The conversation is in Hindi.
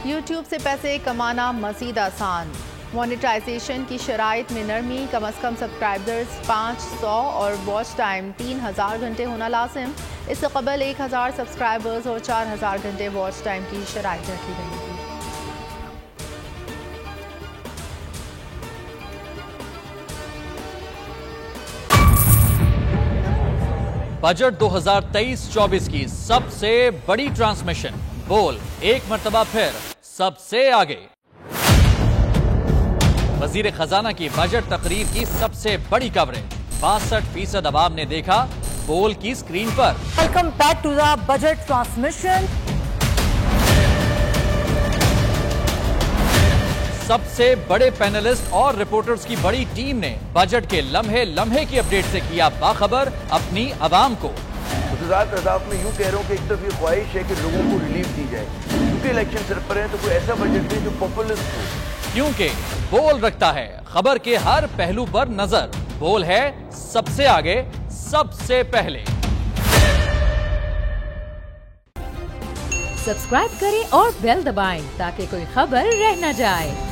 यूट्यूब से पैसे कमाना मज़ीद आसान। मोनेटाइजेशन की शराइत में नरमी, कम अज़ कम सब्सक्राइबर्स 500 और वॉच टाइम 3000 घंटे होना लाजिम। इससे कबल 1000 सब्सक्राइबर्स और 4000 घंटे वॉच टाइम की शराइत रखी गई थी। बजट 2023-24 की सबसे बड़ी ट्रांसमिशन। बोल एक मर्तबा फिर सबसे आगे। वजीर खजाना की बजट तकरीर की सबसे बड़ी कवरेज 62% अवाम ने देखा बोल की स्क्रीन पर। Welcome back to the budget transmission. सबसे बड़े पैनलिस्ट और रिपोर्टर्स की बड़ी टीम ने बजट के लम्हे लम्हे की अपडेट से किया बाखबर अपनी अवाम को। में यूं कह रहा हूं कि एक तरफ ये ख्वाहिश है कि लोगों को रिलीफ दी जाए, क्योंकि इलेक्शन सर पर है, तो कोई ऐसा बजट दे जो पॉपुलिस्ट हो। क्योंकि बोल रखता है खबर के हर पहलू पर नजर। बोल है सबसे आगे, सबसे पहले। सब्सक्राइब करें और बेल दबाएं ताकि कोई खबर रह न जाए।